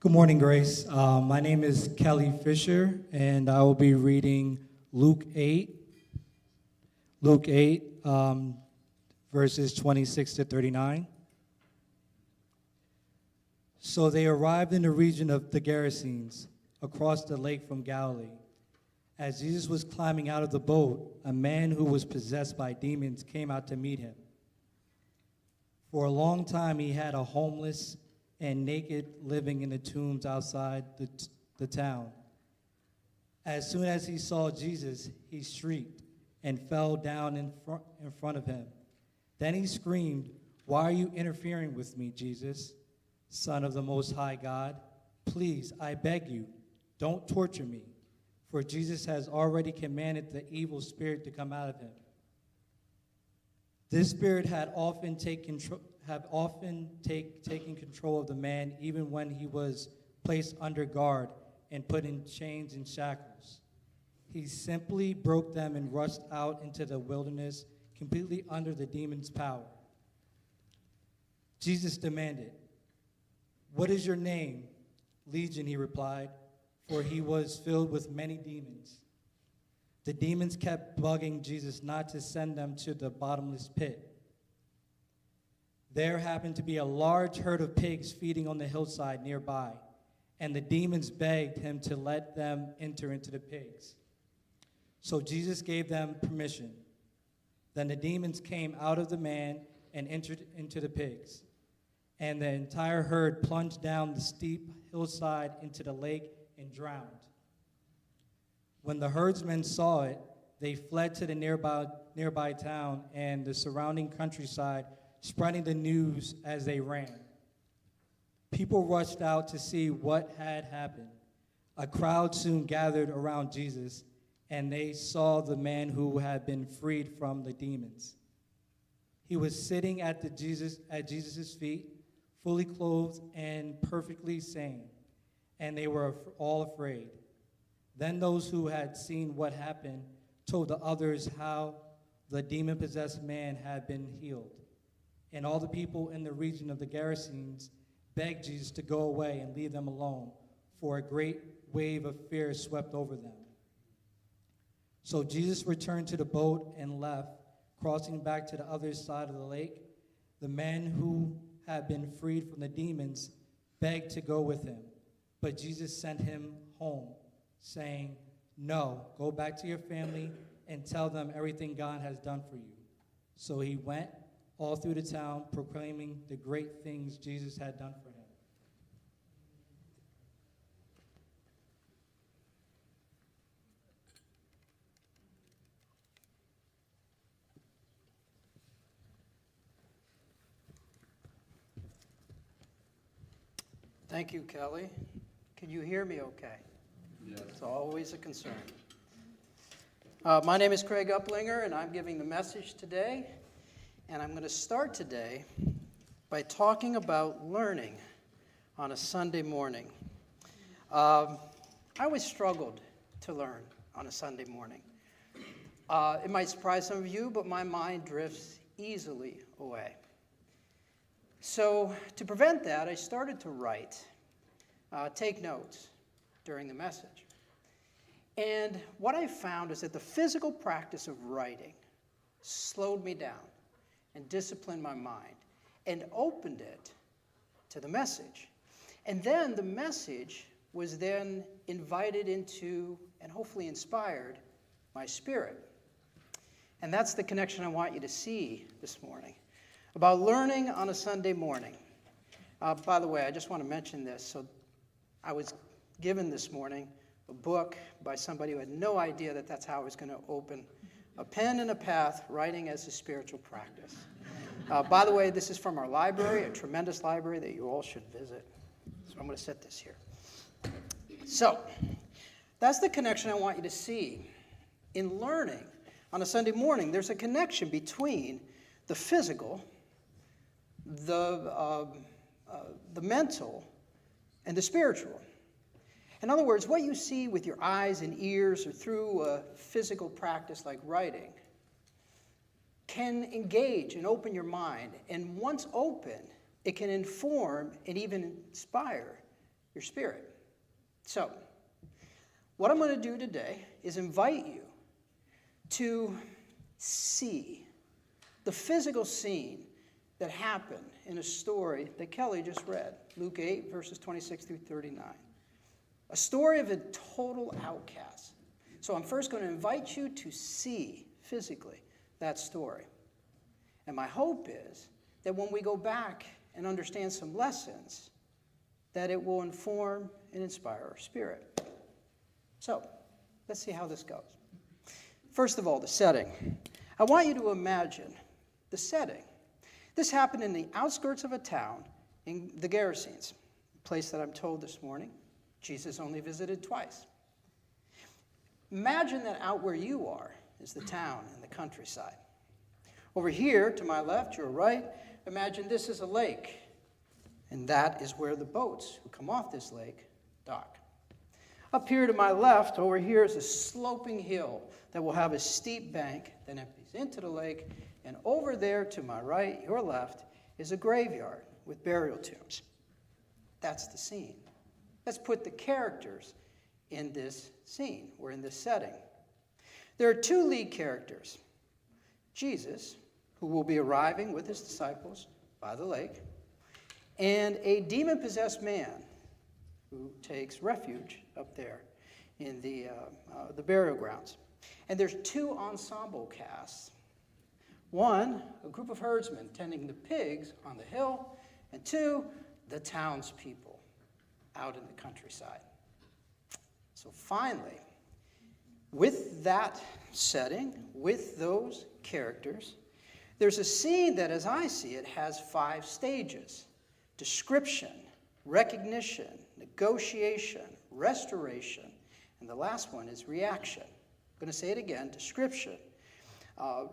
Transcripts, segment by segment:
Good morning, Grace. My name is Kelly Fisher, and I will be reading Luke 8, verses 26 to 39. So they arrived in the region of the Gerasenes, across the lake from Galilee. As Jesus was climbing out of the boat, a man who was possessed by demons came out to meet him. For a long time he had a homeless and naked living in the tombs outside the town. As soon as he saw Jesus, he shrieked and fell down in front of him. Then he screamed, "Why are you interfering with me, Jesus, Son of the Most High God? Please, I beg you, don't torture me." For Jesus has already commanded the evil spirit to come out of him. This spirit had often taken control of the man, even when he was placed under guard and put in chains and shackles. He simply broke them and rushed out into the wilderness, completely under the demon's power. Jesus demanded, "What is your name?" "Legion," he replied, for he was filled with many demons. The demons kept bugging Jesus not to send them to the bottomless pit. There happened to be a large herd of pigs feeding on the hillside nearby, and the demons begged him to let them enter into the pigs. So Jesus gave them permission. Then the demons came out of the man and entered into the pigs, and the entire herd plunged down the steep hillside into the lake and drowned. When the herdsmen saw it, they fled to the nearby town and the surrounding countryside, spreading the news as they ran. People rushed out to see what had happened. A crowd soon gathered around Jesus, and they saw the man who had been freed from the demons. He was sitting at Jesus' feet, fully clothed and perfectly sane, and they were all afraid. Then those who had seen what happened told the others how the demon-possessed man had been healed. And all the people in the region of the Gerasenes begged Jesus to go away and leave them alone, for a great wave of fear swept over them. So Jesus returned to the boat and left, crossing back to the other side of the lake. The man who had been freed from the demons begged to go with him, but Jesus sent him home, saying, "No, go back to your family and tell them everything God has done for you." So he went all through the town, proclaiming the great things Jesus had done for him. Thank you, Kelly. Can you hear me okay? Yes. It's always a concern. My name is Craig Uplinger, and I'm giving the message today. And I'm going to start today by talking about learning on a Sunday morning. I always struggled to learn on a Sunday morning. It might surprise some of you, but my mind drifts easily away. So to prevent that, I started to write, take notes during the message. And what I found is that the physical practice of writing slowed me down and disciplined my mind and opened it to the message. And then the message was then invited into and hopefully inspired my spirit. And that's the connection I want you to see this morning about learning on a Sunday morning. By the way, I just want to mention this. So I was given this morning a book by somebody who had no idea that that's how I was going to open a pen and a path, writing as a spiritual practice. By the way, this is from our library, a tremendous library that you all should visit. So I'm going to set this here. So that's the connection I want you to see. In learning on a Sunday morning, there's a connection between the physical, the mental, and the spiritual. In other words, what you see with your eyes and ears or through a physical practice like writing can engage and open your mind. And once open, it can inform and even inspire your spirit. So, what I'm going to do today is invite you to see the physical scene that happened in a story that Kelly just read, Luke 8, verses 26 through 39. A story of a total outcast. So I'm first going to invite you to see physically that story. And my hope is that when we go back and understand some lessons, that it will inform and inspire our spirit. So, let's see how this goes. First of all, the setting. I want you to imagine the setting. This happened in the outskirts of a town in the Gerasenes, a place that I'm told this morning Jesus only visited twice. Imagine that out where you are is the town and the countryside. Over here, to my left, your right, imagine this is a lake. And that is where the boats who come off this lake dock. Up here to my left, over here is a sloping hill that will have a steep bank that empties into the lake. And over there to my right, your left, is a graveyard with burial tombs. That's the scene. Let's put the characters in this scene or in this setting. There are two lead characters. Jesus, who will be arriving with his disciples by the lake, and a demon-possessed man who takes refuge up there in the burial grounds. And there's two ensemble casts. One, a group of herdsmen tending the pigs on the hill, and two, the townspeople out in the countryside. So finally, with that setting, with those characters, there's a scene that, as I see it, has 5 stages: description, recognition, negotiation, restoration, and the last one is reaction. I'm going to say it again: description,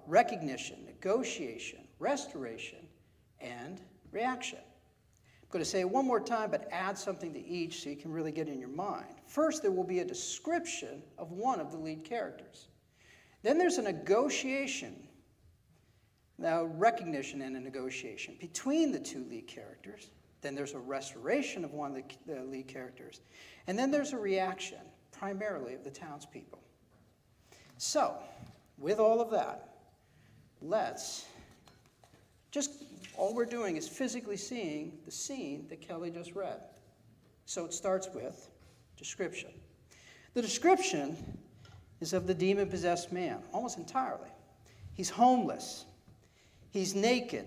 recognition, negotiation, restoration, and reaction. I'm going to say it one more time, but add something to each so you can really get in your mind. First, there will be a description of one of the lead characters. Then there's a negotiation, now recognition and a negotiation between the two lead characters. Then there's a restoration of one of the lead characters. And then there's a reaction, primarily of the townspeople. So, with all of that, all we're doing is physically seeing the scene that Kelly just read. So it starts with description. The description is of the demon-possessed man, almost entirely. He's homeless. He's naked.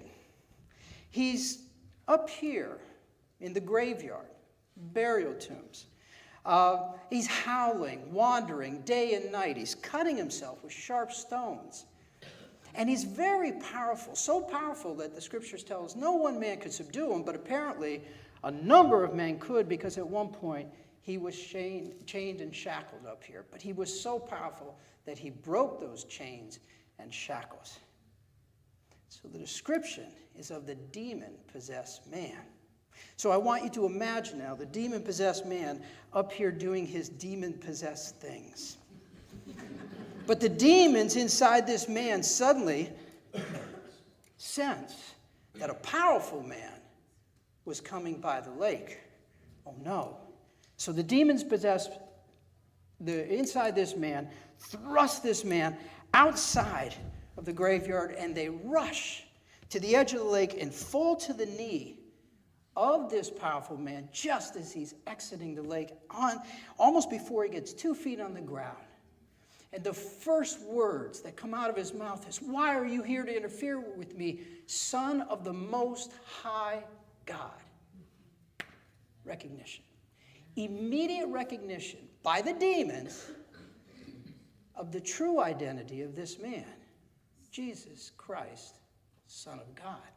He's up here in the graveyard, burial tombs. He's howling, wandering day and night. He's cutting himself with sharp stones. And he's very powerful, so powerful that the scriptures tell us no one man could subdue him, but apparently a number of men could, because at one point he was chained and shackled up here. But he was so powerful that he broke those chains and shackles. So the description is of the demon-possessed man. So I want you to imagine now the demon-possessed man up here doing his demon-possessed things. But the demons inside this man suddenly sense that a powerful man was coming by the lake. Oh no. So the demons inside this man thrust this man outside of the graveyard, and they rush to the edge of the lake and fall to the knee of this powerful man just as he's exiting the lake, almost before he gets 2 feet on the ground. And the first words that come out of his mouth is, "Why are you here to interfere with me, Son of the Most High God?" Recognition. Immediate recognition by the demons of the true identity of this man, Jesus Christ, Son of God.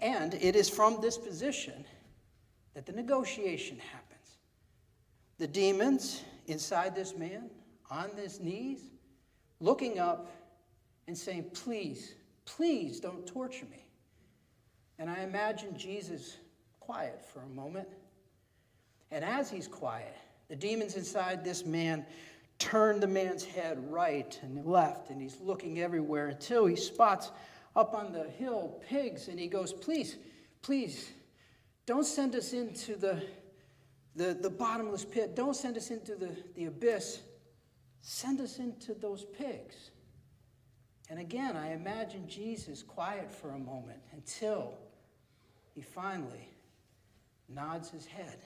And it is from this position that the negotiation happens. The demons inside this man, on his knees, looking up and saying, "Please, please don't torture me." And I imagine Jesus quiet for a moment. And as he's quiet, the demons inside this man turn the man's head right and left, and he's looking everywhere until he spots up on the hill pigs, and he goes, "Please, please, don't send us into the the bottomless pit. Don't send us into the abyss. Send us into those pigs. And again, I imagine Jesus quiet for a moment until he finally nods his head.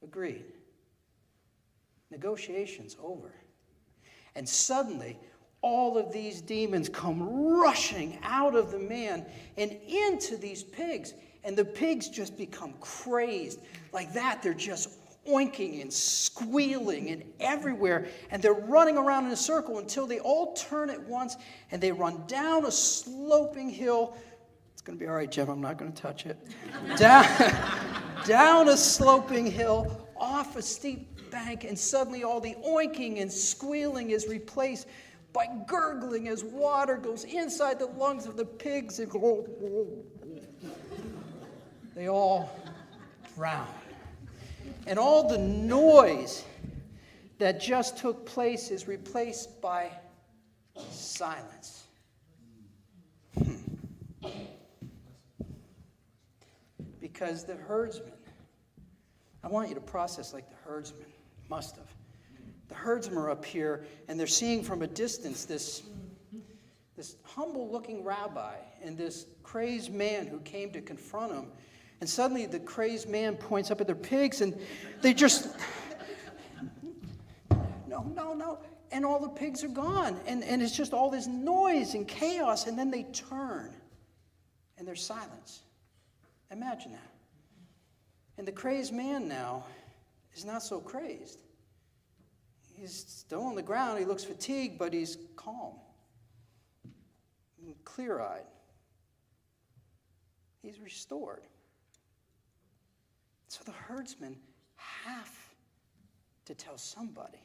Agreed. Negotiations over. And suddenly, all of these demons come rushing out of the man and into these pigs. And the pigs just become crazed. Like that, they're just oinking and squealing and everywhere. And they're running around in a circle until they all turn at once and they run down a sloping hill. It's going to be all right, Jim. I'm not going to touch it. Down a sloping hill, off a steep bank, and suddenly all the oinking and squealing is replaced by gurgling as water goes inside the lungs of the pigs. And they all drown. And all the noise that just took place is replaced by silence. Because the herdsman, I want you to process like the herdsman must have. The herdsmen are up here, and they're seeing from a distance this humble-looking rabbi and this crazed man who came to confront him. And suddenly the crazed man points up at their pigs, and they just, no. And all the pigs are gone. And it's just all this noise and chaos, and then they turn, and there's silence. Imagine that. And the crazed man now is not so crazed. He's still on the ground. He looks fatigued, but he's calm, clear-eyed. He's restored. So the herdsmen have to tell somebody.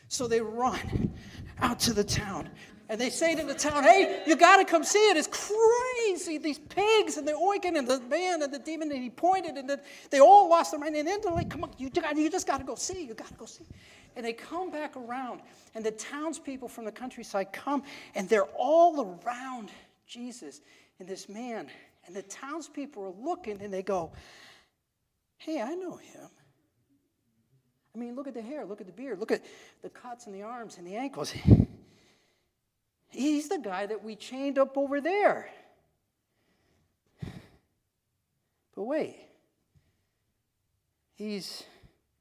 So they run out to the town, and they say to the town, hey, you got to come see it. It's crazy. These pigs, and they're oinking, and the man and the demon, and he pointed, and they all lost their mind. And then they're like, come on, you just got to go see. You got to go see. And they come back around, and the townspeople from the countryside come, and they're all around Jesus and this man. And the townspeople are looking, and they go, hey, I know him. I mean, look at the hair, look at the beard, look at the cuts in the arms and the ankles. He's the guy that we chained up over there. But wait, he's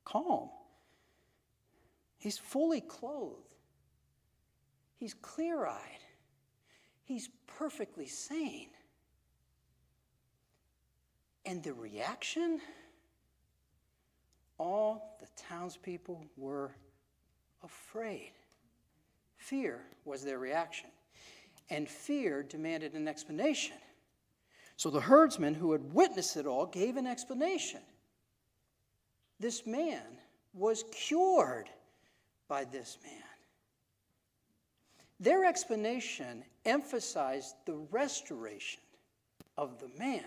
calm. He's fully clothed. He's clear-eyed. He's perfectly sane. And the reaction? All the townspeople were afraid. Fear was their reaction. And fear demanded an explanation. So the herdsman who had witnessed it all gave an explanation. This man was cured by this man. Their explanation emphasized the restoration of the man.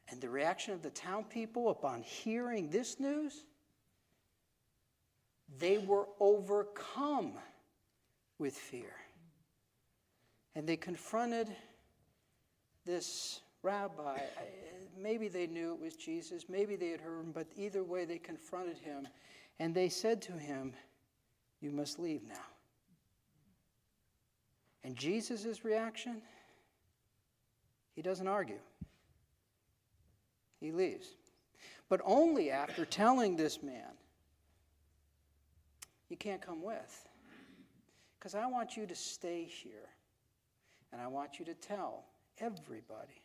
And the reaction of the town people upon hearing this news, they were overcome with fear. And they confronted this rabbi. Maybe they knew it was Jesus, maybe they had heard him, but either way they confronted him. And they said to him, you must leave now. And Jesus' reaction, he doesn't argue. He leaves. But only after telling this man, you can't come with. Because I want you to stay here. And I want you to tell everybody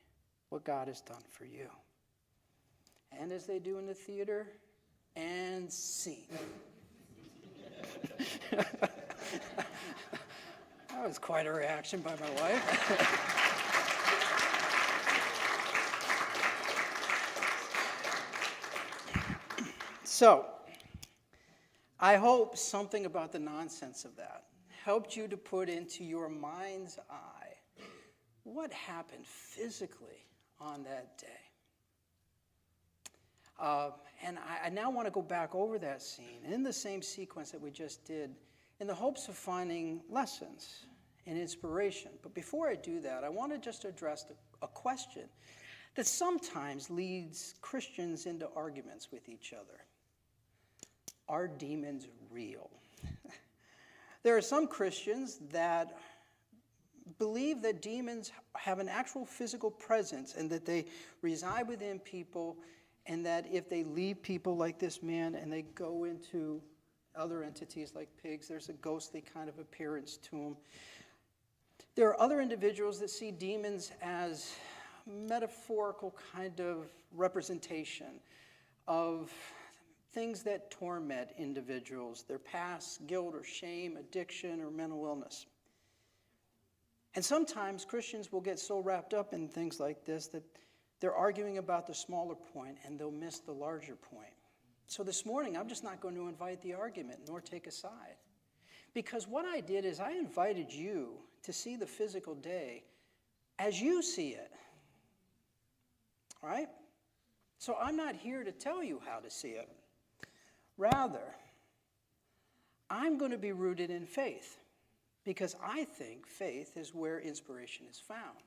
what God has done for you. And as they do in the theater, and scene. That was quite a reaction by my wife. So, I hope something about the nonsense of that helped you to put into your mind's eye what happened physically on that day. And I now want to go back over that scene in the same sequence that we just did in the hopes of finding lessons and inspiration. But before I do that, I want to just address a question that sometimes leads Christians into arguments with each other. Are demons real? There are some Christians that believe that demons have an actual physical presence and that they reside within people, and that if they leave people like this man and they go into other entities like pigs, there's a ghostly kind of appearance to them. There are other individuals that see demons as metaphorical kind of representation of things that torment individuals, their past, guilt or shame, addiction or mental illness. And sometimes Christians will get so wrapped up in things like this that they're arguing about the smaller point and they'll miss the larger point. So this morning, I'm just not going to invite the argument nor take a side. Because what I did is I invited you to see the physical day as you see it. All right? So I'm not here to tell you how to see it. Rather, I'm going to be rooted in faith, because I think faith is where inspiration is found.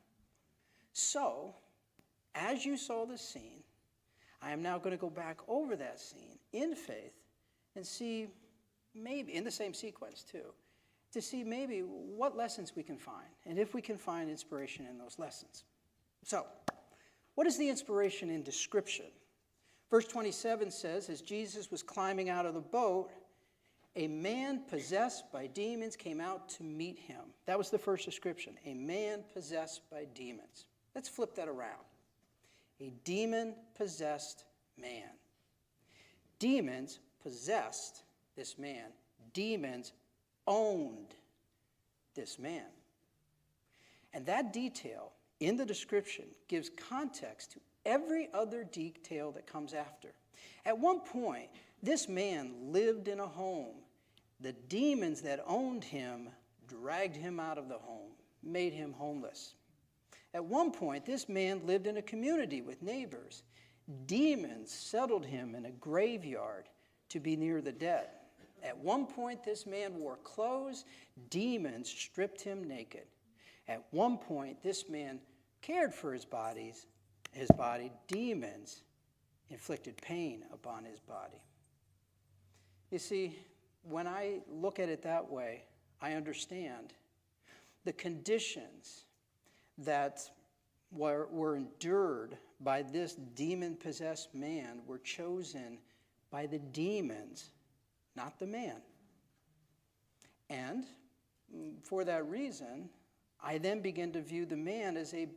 So, as you saw the scene, I am now going to go back over that scene in faith and see, maybe, in the same sequence too, to see maybe what lessons we can find, and if we can find inspiration in those lessons. So, what is the inspiration in description? Verse 27 says, as Jesus was climbing out of the boat, a man possessed by demons came out to meet him. That was the first description, a man possessed by demons. Let's flip that around. A demon-possessed man. Demons possessed this man. Demons owned this man. And that detail in the description gives context to every other detail that comes after. At one point, this man lived in a home. The demons that owned him dragged him out of the home, made him homeless. At one point, this man lived in a community with neighbors. Demons settled him in a graveyard to be near the dead. At one point, this man wore clothes. Demons stripped him naked. At one point, this man cared for his body. Demons inflicted pain upon his body. You see, when I look at it that way, I understand the conditions that were endured by this demon-possessed man were chosen by the demons, not the man. And for that reason, I then begin to view the man as a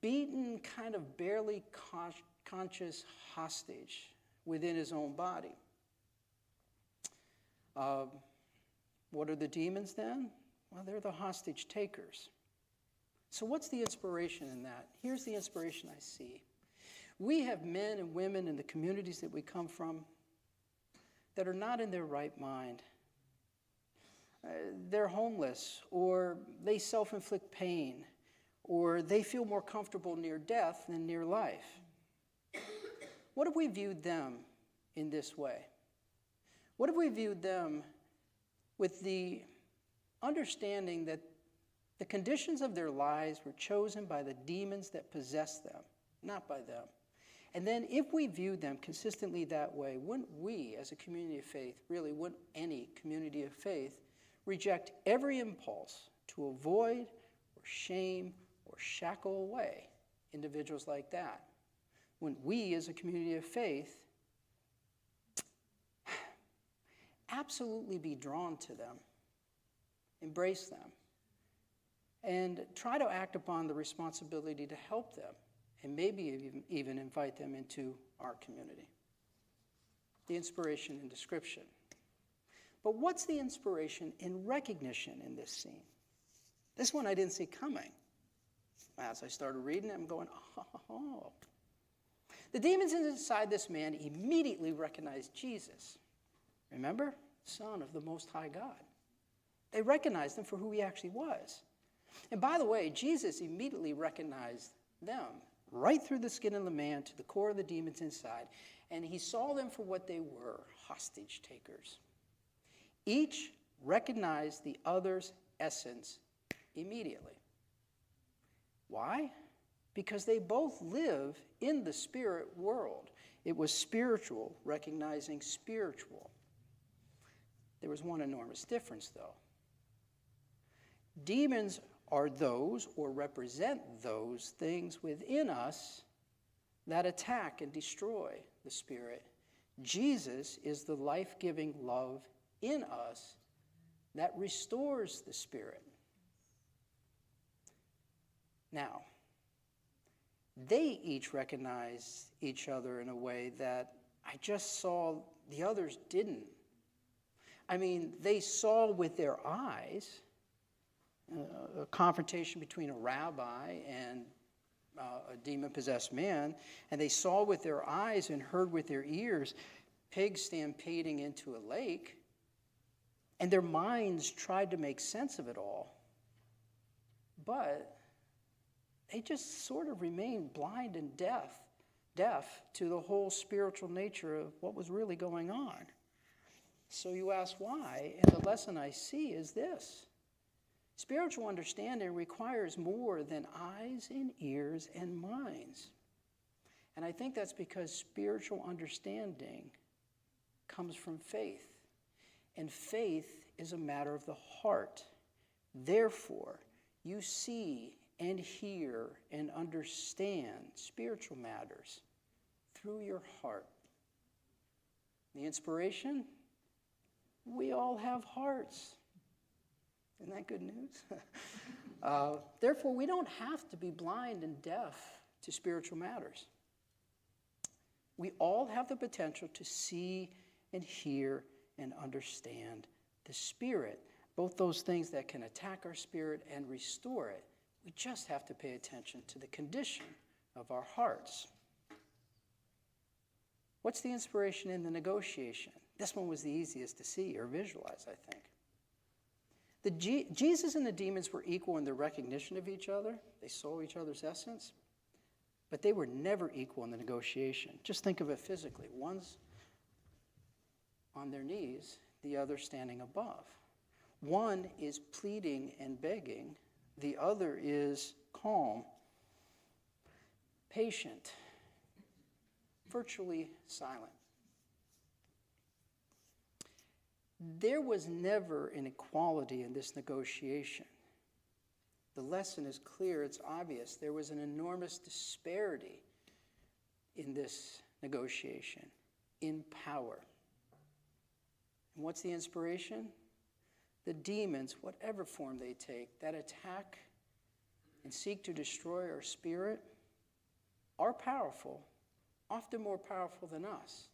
beaten, kind of barely conscious hostage within his own body. What are the demons then? Well, they're the hostage takers. So what's the inspiration in that? Here's the inspiration I see. We have men and women in the communities that we come from that are not in their right mind. They're homeless, or they self-inflict pain, or they feel more comfortable near death than near life. What if we viewed them in this way? What if we viewed them with the understanding that the conditions of their lives were chosen by the demons that possessed them, not by them? And then if we viewed them consistently that way, wouldn't we, as a community of faith, really wouldn't any community of faith, reject every impulse to avoid or shame or shackle away individuals like that? When we, as a community of faith, absolutely be drawn to them, embrace them, and try to act upon the responsibility to help them, and maybe even invite them into our community. The inspiration in description. But what's the inspiration in recognition in this scene? This one I didn't see coming. As I started reading it, I'm going, oh. The demons inside this man immediately recognized Jesus. Remember? Son of the Most High God. They recognized him for who he actually was. And by the way, Jesus immediately recognized them right through the skin of the man to the core of the demons inside, and he saw them for what they were, hostage takers. Each recognized the other's essence immediately. Why? because they both live in the spirit world. It was spiritual, recognizing spiritual. There was one enormous difference, though. Demons are those, or represent those things within us that attack and destroy the spirit. Jesus is the life-giving love in us that restores the spirit. Now, they each recognize each other in a way that I just saw the others didn't. I mean, they saw with their eyes a confrontation between a rabbi and a demon-possessed man, and they saw with their eyes and heard with their ears pigs stampeding into a lake, and their minds tried to make sense of it all, but they just sort of remained blind and deaf to the whole spiritual nature of what was really going on. So you ask why, and the lesson I see is this. Spiritual understanding requires more than eyes and ears and minds. And I think that's because spiritual understanding comes from faith. And faith is a matter of the heart. Therefore, you see and hear and understand spiritual matters through your heart. The inspiration? We all have hearts. Isn't that good news? Therefore, we don't have to be blind and deaf to spiritual matters. We all have the potential to see and hear and understand the Spirit, both those things that can attack our spirit and restore it. We just have to pay attention to the condition of our hearts. What's the inspiration in the negotiation? This one was the easiest to see or visualize, I think. Jesus and the demons were equal in their recognition of each other. They saw each other's essence. But they were never equal in the negotiation. Just think of it physically. One's on their knees, the other standing above. One is pleading and begging. The other is calm, patient, virtually silent. There was never an equality in this negotiation. The lesson is clear, it's obvious. There was an enormous disparity in this negotiation, in power. And what's the inspiration? The demons, whatever form they take, that attack and seek to destroy our spirit, are powerful, often more powerful than us.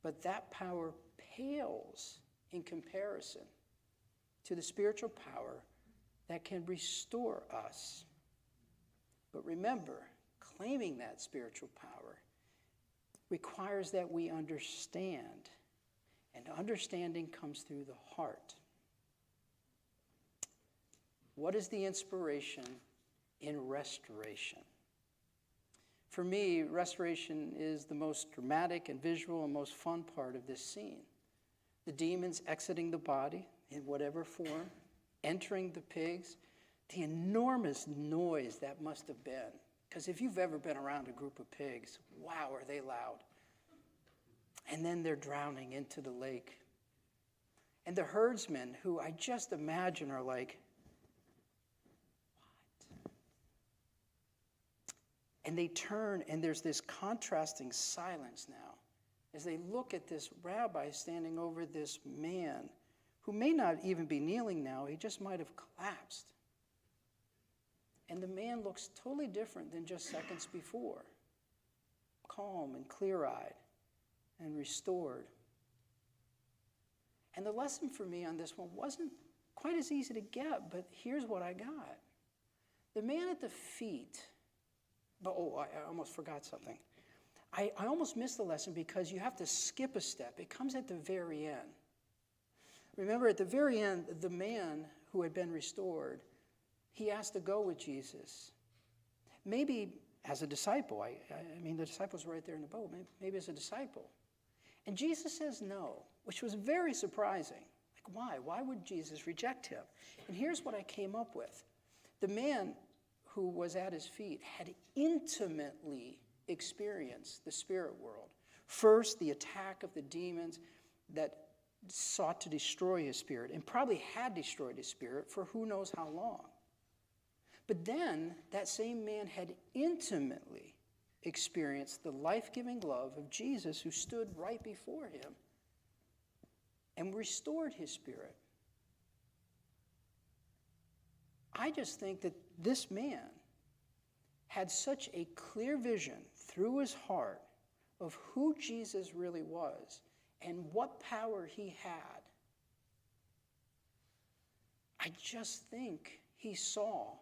But that power pales in comparison to the spiritual power that can restore us. But remember, claiming that spiritual power requires that we understand, and understanding comes through the heart. What is the inspiration in restoration? For me, restoration is the most dramatic and visual and most fun part of this scene. The demons exiting the body in whatever form, entering the pigs, the enormous noise that must have been. Because if you've ever been around a group of pigs, wow, are they loud. And then they're drowning into the lake. And the herdsmen, who I just imagine are like, what? And they turn, and there's this contrasting silence now as they look at this rabbi standing over this man who may not even be kneeling now. He just might have collapsed. And the man looks totally different than just seconds before. Calm and clear-eyed and restored. And the lesson for me on this one wasn't quite as easy to get, but here's what I got. The man at the feet, I almost forgot something. I almost missed the lesson because you have to skip a step. It comes at the very end. Remember, at the very end, the man who had been restored, he asked to go with Jesus. Maybe as a disciple. I mean, the disciples were right there in the boat. Maybe as a disciple. And Jesus says no, which was very surprising. Like, why? Why would Jesus reject him? And here's what I came up with. The man who was at his feet, had intimately experienced the spirit world. First, the attack of the demons that sought to destroy his spirit, and probably had destroyed his spirit for who knows how long. But then, that same man had intimately experienced the life-giving love of Jesus, who stood right before him and restored his spirit. I just think that this man had such a clear vision through his heart of who Jesus really was and what power he had. I just think he saw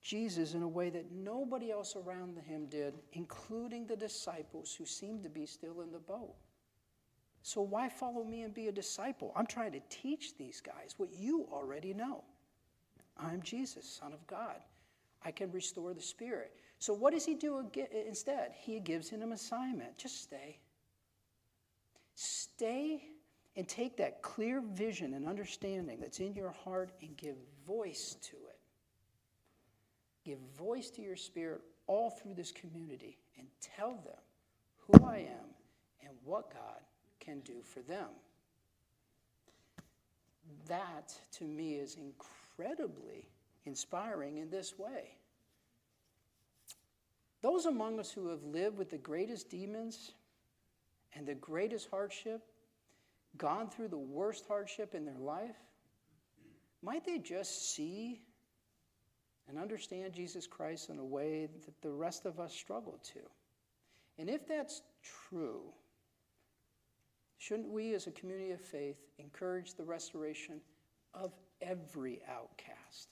Jesus in a way that nobody else around him did, including the disciples who seemed to be still in the boat. So why follow me and be a disciple? I'm trying to teach these guys what you already know. I'm Jesus, Son of God. I can restore the spirit. So what does he do instead? He gives him an assignment. Just stay. Stay and take that clear vision and understanding that's in your heart and give voice to it. Give voice to your spirit all through this community and tell them who I am and what God can do for them. That, to me, is incredibly inspiring in this way. Those among us who have lived with the greatest demons and the greatest hardship, gone through the worst hardship in their life, might they just see and understand Jesus Christ in a way that the rest of us struggle to? And if that's true, shouldn't we as a community of faith encourage the restoration of every outcast?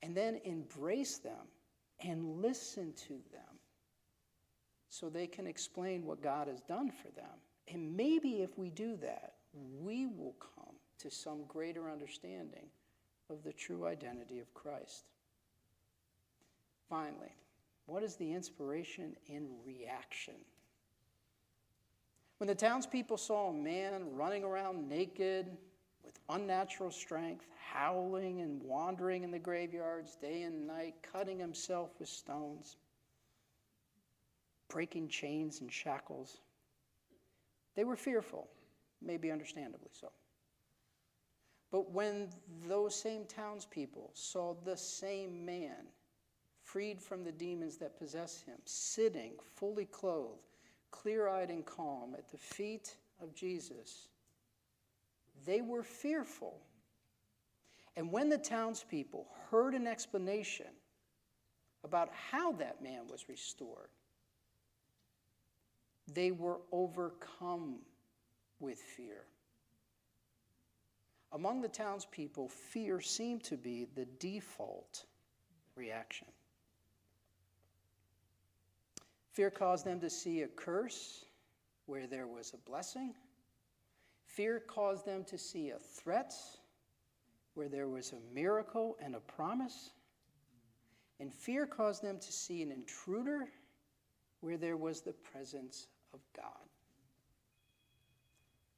And then embrace them and listen to them so they can explain what God has done for them. And maybe if we do that, we will come to some greater understanding of the true identity of Christ. Finally, what is the inspiration in reaction? When the townspeople saw a man running around naked with unnatural strength, howling and wandering in the graveyards day and night, cutting himself with stones, breaking chains and shackles, they were fearful, maybe understandably so. But when those same townspeople saw the same man freed from the demons that possess him, sitting fully clothed, clear-eyed and calm at the feet of Jesus, they were fearful. And when the townspeople heard an explanation about how that man was restored, they were overcome with fear. Among the townspeople, fear seemed to be the default reaction. Fear caused them to see a curse where there was a blessing. Fear caused them to see a threat where there was a miracle and a promise. And fear caused them to see an intruder where there was the presence of God.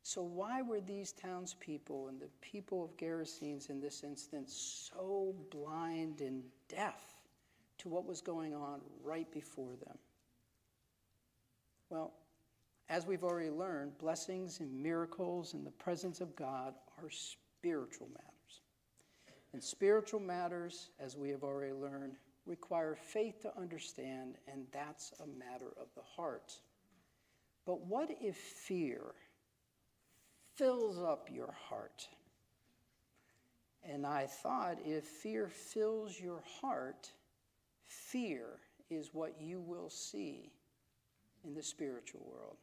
So why were these townspeople and the people of Gerasenes in this instance so blind and deaf to what was going on right before them? Well, as we've already learned, blessings and miracles and the presence of God are spiritual matters. And spiritual matters, as we have already learned, require faith to understand, and that's a matter of the heart. But what if fear fills up your heart? And I thought if fear fills your heart, fear is what you will see in the spiritual world.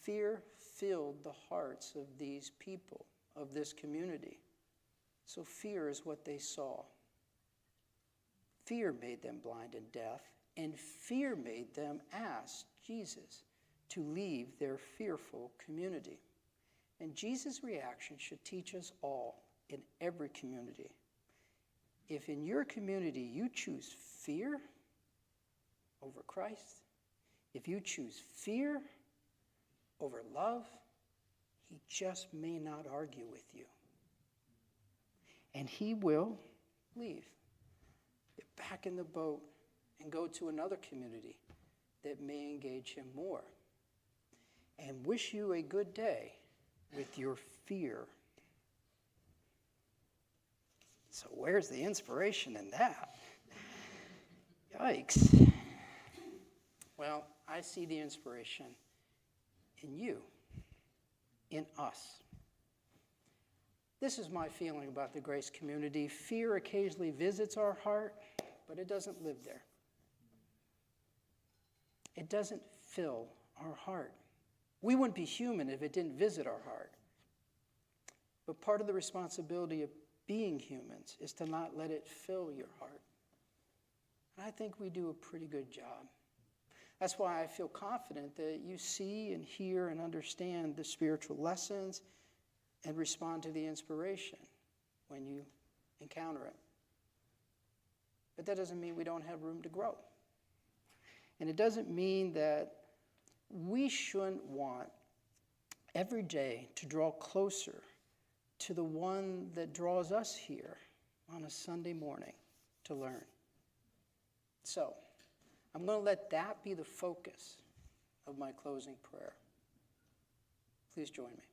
Fear filled the hearts of these people, of this community. So fear is what they saw. Fear made them blind and deaf, and fear made them ask Jesus to leave their fearful community. And Jesus' reaction should teach us all in every community. If in your community you choose fear over Christ, if you choose fear over love, he just may not argue with you. and he will leave, get back in the boat, and go to another community that may engage him more, and wish you a good day with your fear. So where's the inspiration in that? Yikes. Well, I see the inspiration in you, in us. This is my feeling about the Grace community. Fear occasionally visits our heart, but it doesn't live there. It doesn't fill our heart. We wouldn't be human if it didn't visit our heart. But part of the responsibility of being humans is to not let it fill your heart. And I think we do a pretty good job. That's why I feel confident that you see and hear and understand the spiritual lessons and respond to the inspiration when you encounter it. But that doesn't mean we don't have room to grow. And it doesn't mean that we shouldn't want every day to draw closer to the one that draws us here on a Sunday morning to learn. So, I'm going to let that be the focus of my closing prayer. Please join me.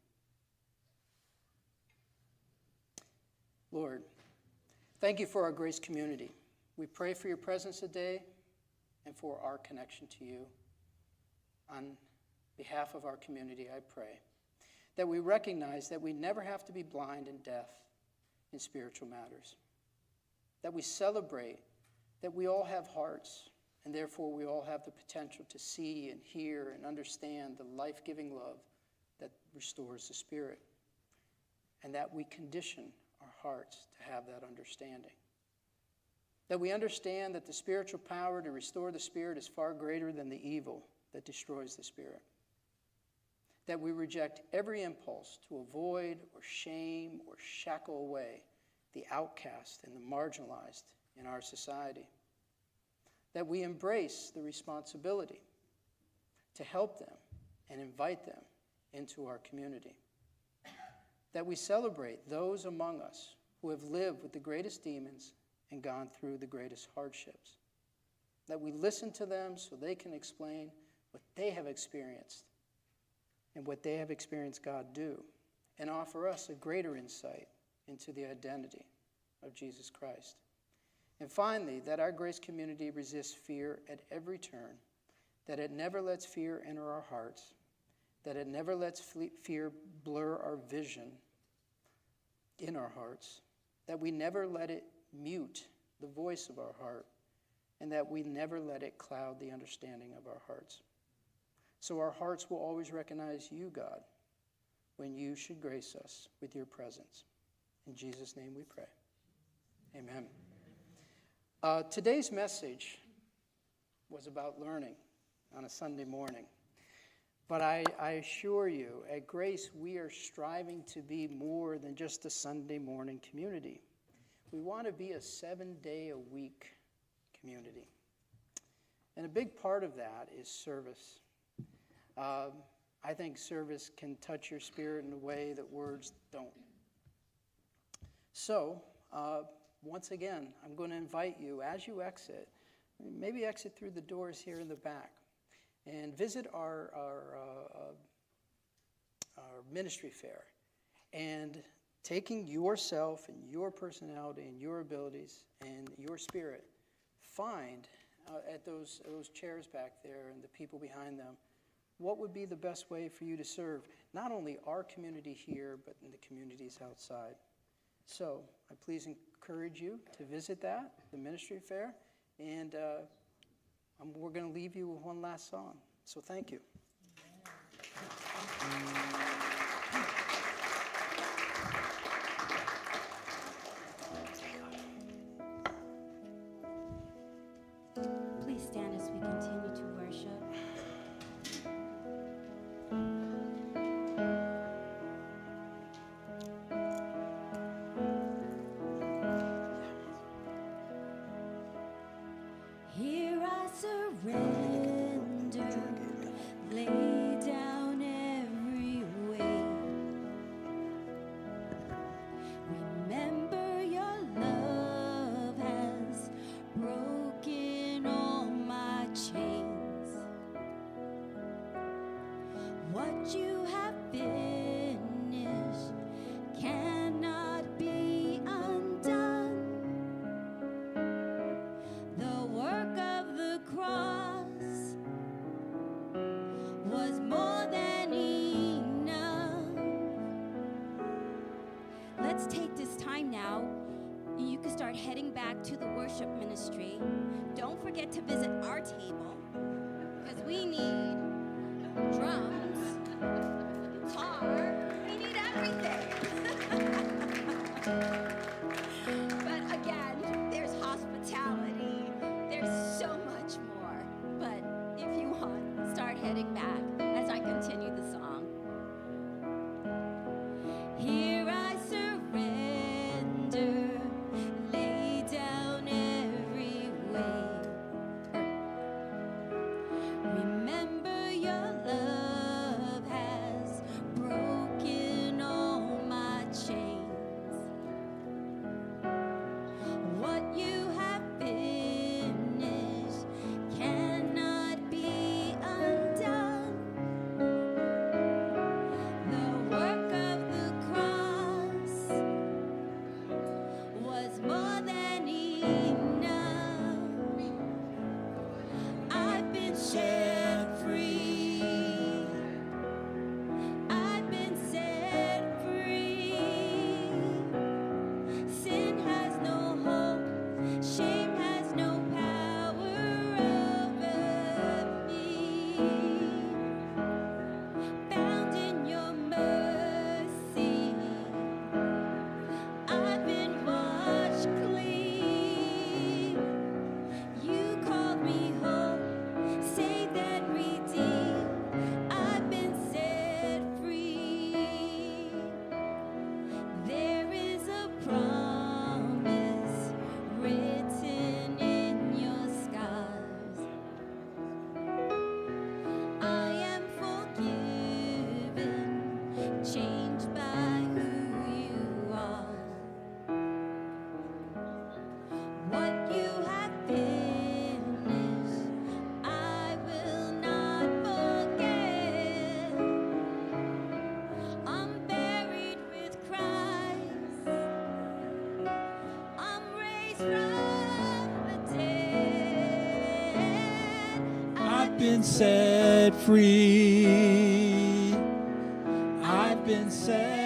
Lord, thank you for our Grace community. We pray for your presence today and for our connection to you. On behalf of our community, I pray that we recognize that we never have to be blind and deaf in spiritual matters, that we celebrate that we all have hearts, and therefore we all have the potential to see and hear and understand the life-giving love that restores the spirit, and that we condition our hearts to have that understanding. That we understand that the spiritual power to restore the spirit is far greater than the evil that destroys the spirit. That we reject every impulse to avoid or shame or shackle away the outcast and the marginalized in our society. That we embrace the responsibility to help them and invite them into our community. That we celebrate those among us who have lived with the greatest demons and gone through the greatest hardships. That we listen to them so they can explain what they have experienced and what they have experienced God do, and offer us a greater insight into the identity of Jesus Christ. And finally, that our Grace community resists fear at every turn, that it never lets fear enter our hearts, that it never lets fear blur our vision in our hearts, that we never let it mute the voice of our heart, and that we never let it cloud the understanding of our hearts. So our hearts will always recognize you, God, when you should grace us with your presence. In Jesus' name we pray. Amen. Today's message was about learning on a Sunday morning. But I assure you, at Grace, we are striving to be more than just a Sunday morning community. We want to be a 7-day-a-week community. And a big part of that is service. I think service can touch your spirit in a way that words don't. So, once again, I'm going to invite you, as you exit, maybe exit through the doors here in the back, and visit our ministry fair. And taking yourself and your personality and your abilities and your spirit, find at those chairs back there and the people behind them, what would be the best way for you to serve not only our community here, but in the communities outside. So I please encourage you to visit that, the ministry fair, and we're going to leave you with one last song. So thank you. Please stand as we continue to worship. Here I surrender, lay down every now, you can start heading back to the worship ministry. Don't forget to visit our table, because we need drums, guitar, we need everything. But again, there's hospitality, there's so much more. But if you want, start heading back as I continue the song. Here I surrender, lay down every weight. Remember your love has broken all my chains. What you have finished cannot be undone. The work of the cross was more than enough. I've been set free. I've been set free. Sin has no hope, shame has no power over me. Found in your mercy, I've been washed clean. You called me home, saved and redeemed. I've been set free. There is a promise written in your scars. I am forgiven, changed by who you are. What you have finished, I will not forget. I'm buried with Christ. I'm raised from the dead. I've been set free. I've been set